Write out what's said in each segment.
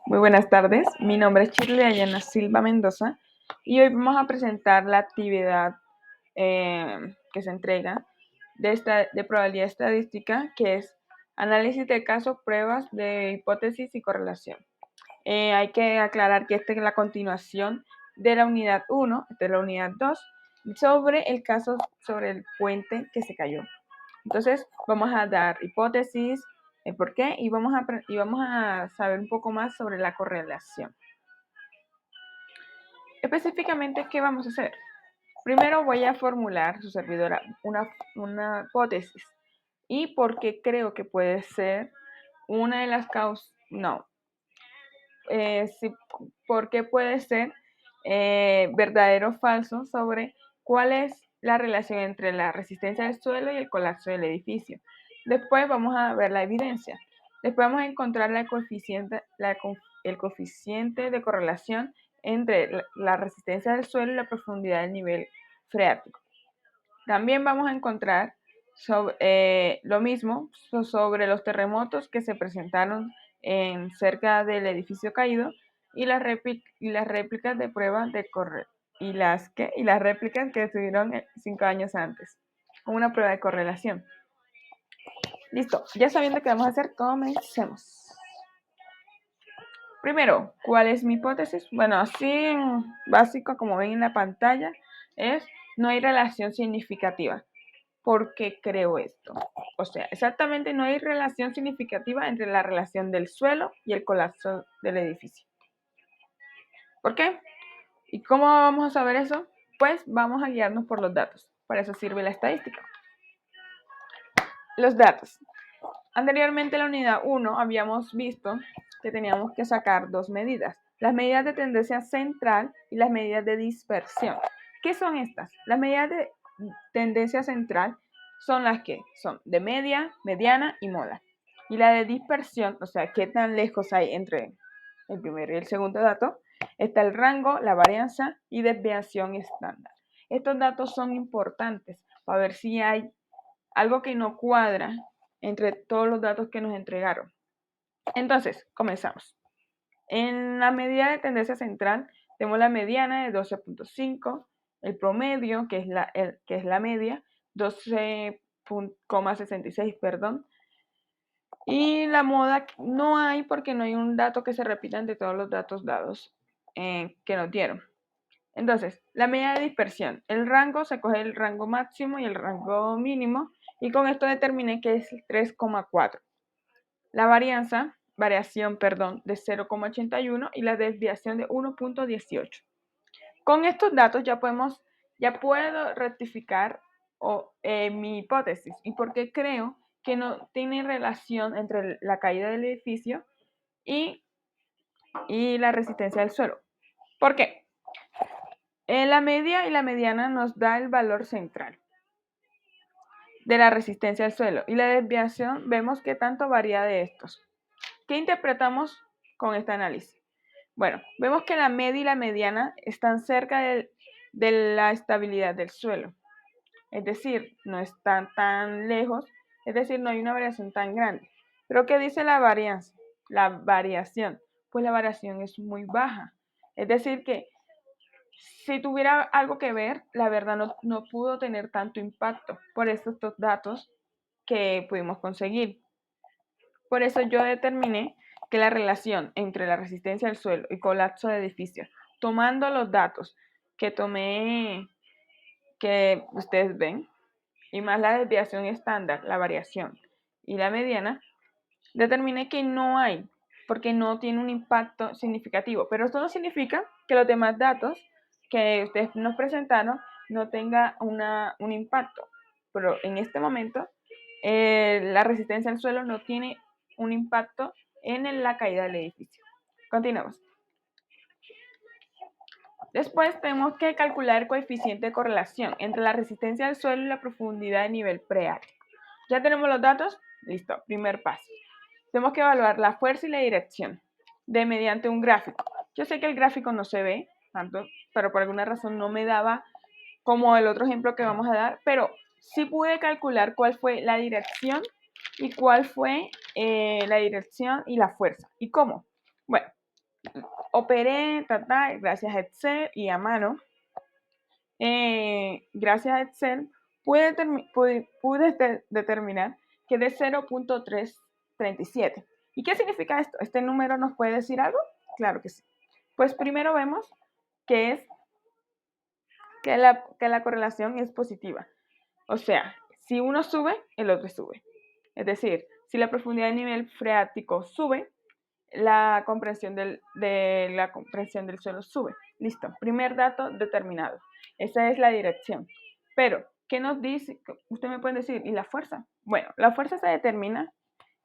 Muy buenas tardes, mi nombre es Shirley Ayana Silva Mendoza y hoy vamos a presentar la actividad que se entrega de probabilidad estadística, que es análisis de casos, pruebas de hipótesis y correlación. Hay que aclarar que esta es la continuación de la unidad 1, de la unidad 2, sobre el caso sobre el puente que se cayó. Entonces, vamos a dar hipótesis, el por qué, y vamos a saber un poco más sobre la correlación. Específicamente, ¿qué vamos a hacer? Primero voy a formular, su servidora, una hipótesis y por qué creo que puede ser una de las causas, por qué puede ser verdadero o falso sobre cuál es la relación entre la resistencia del suelo y el colapso del edificio. Después vamos a ver la evidencia. Después vamos a encontrar el coeficiente de correlación entre la resistencia del suelo y la profundidad del nivel freático. También vamos a encontrar lo mismo sobre los terremotos que se presentaron cerca del edificio caído y las réplicas de pruebas de y las réplicas que estuvieron 5 años antes, con una prueba de correlación. Listo, ya sabiendo qué vamos a hacer, comencemos. Primero, ¿cuál es mi hipótesis? Bueno, así básico como ven en la pantalla, es no hay relación significativa. ¿Por qué creo esto? O sea, exactamente no hay relación significativa entre la relación del suelo y el colapso del edificio. ¿Por qué? ¿Y cómo vamos a saber eso? Pues vamos a guiarnos por los datos. Para eso sirve la estadística. Los datos. Anteriormente en la unidad 1 habíamos visto que teníamos que sacar dos medidas. Las medidas de tendencia central y las medidas de dispersión. ¿Qué son estas? Las medidas de tendencia central son las que son de media, mediana y moda. Y la de dispersión, o sea, qué tan lejos hay entre el primer y el segundo dato, está el rango, la varianza y desviación estándar. Estos datos son importantes para ver si hay algo que no cuadra entre todos los datos que nos entregaron. Entonces, comenzamos. En la medida de tendencia central, tenemos la mediana de 12.5, el promedio, que es la media, 12,66, perdón. Y la moda no hay porque no hay un dato que se repita entre todos los datos dados que nos dieron. Entonces, la medida de dispersión. El rango, se coge el rango máximo y el rango mínimo, y con esto determiné que es 3,4. La variación, de 0,81 y la desviación de 1,18. Con estos datos ya puedo rectificar mi hipótesis y por qué creo que no tiene relación entre la caída del edificio y la resistencia del suelo. ¿Por qué? La media y la mediana nos da el valor central de la resistencia al suelo y la desviación vemos que tanto varía de estos. ¿Qué interpretamos con este análisis? Bueno, vemos que la media y la mediana están cerca de la estabilidad del suelo, es decir, no están tan lejos, es decir, no hay una variación tan grande. Pero ¿qué dice la varianza? La variación, pues la variación es muy baja, es decir que si tuviera algo que ver, la verdad no pudo tener tanto impacto por estos datos que pudimos conseguir. Por eso yo determiné que la relación entre la resistencia al suelo y colapso de edificios, tomando los datos que que ustedes ven, y más la desviación estándar, la variación y la mediana, determiné que no hay, porque no tiene un impacto significativo. Pero esto no significa que los demás datos que ustedes nos presentaron no tengan un impacto. Pero en este momento, la resistencia al suelo no tiene un impacto en la caída del edificio. Continuamos. Después tenemos que calcular el coeficiente de correlación entre la resistencia al suelo y la profundidad de nivel preático. ¿Ya tenemos los datos? Listo, primer paso. Tenemos que evaluar la fuerza y la dirección mediante un gráfico. Yo sé que el gráfico no se ve tanto, pero por alguna razón no me daba como el otro ejemplo que vamos a dar, pero sí pude calcular cuál fue la dirección y cuál fue la dirección y la fuerza. ¿Y cómo? Bueno, operé, gracias a Excel y a mano. Gracias a Excel pude determinar que de 0.337. ¿Y qué significa esto? ¿Este número nos puede decir algo? Claro que sí. Pues primero vemos que es que la correlación es positiva. O sea, si uno sube, el otro sube. Es decir, si la profundidad del nivel freático sube, la comprensión del suelo sube. Listo. Primer dato determinado. Esa es la dirección. Pero, ¿qué nos dice? Usted me puede decir, ¿y la fuerza? Bueno, la fuerza se determina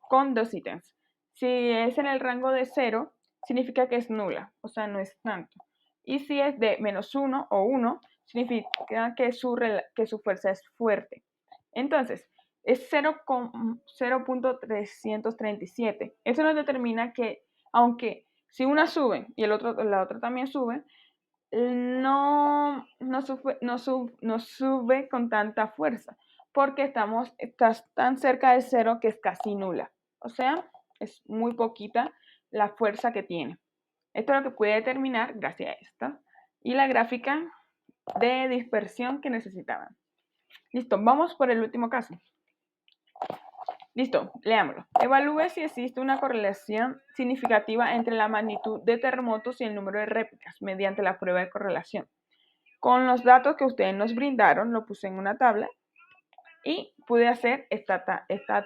con dos ítems. Si es en el rango de 0, significa que es nula, o sea, no es tanto. Y si es de -1 o 1, significa que su fuerza es fuerte. Entonces, es 0.337. Eso nos determina que, aunque si una sube y la otra también sube, no sube con tanta fuerza, porque estás tan cerca del 0 que es casi nula. O sea, es muy poquita la fuerza que tiene. Esto es lo que puede determinar gracias a esto. Y la gráfica de dispersión que necesitaban. Listo, vamos por el último caso. Listo, leámoslo. Evalúe si existe una correlación significativa entre la magnitud de terremotos y el número de réplicas mediante la prueba de correlación. Con los datos que ustedes nos brindaron, lo puse en una tabla y pude hacer esta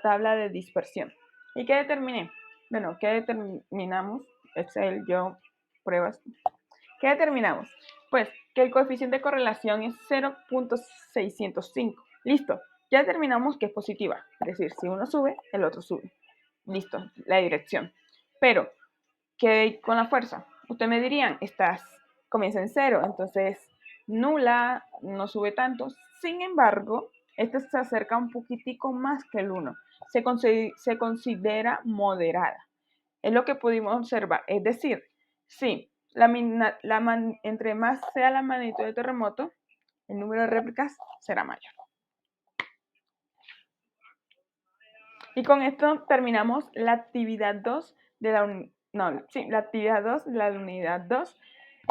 tabla de dispersión. ¿Y qué determiné? Bueno, ¿qué determinamos? Excel, yo, pruebas. ¿Qué determinamos? Pues que el coeficiente de correlación es 0.605. Listo. Ya determinamos que es positiva. Es decir, si uno sube, el otro sube. Listo, la dirección. Pero, ¿qué con la fuerza? Ustedes me dirían, comienza en 0, entonces nula, no sube tanto. Sin embargo, este se acerca un poquitico más que el 1. Se considera moderada. Es lo que pudimos observar. Es decir, sí, entre más sea la magnitud del terremoto, el número de réplicas será mayor. Y con esto terminamos la actividad 2 de la actividad 2 de la unidad 2.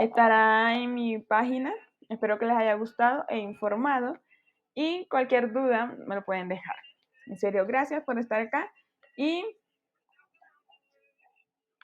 Estará en mi página. Espero que les haya gustado e informado. Y cualquier duda me lo pueden dejar. En serio, gracias por estar acá y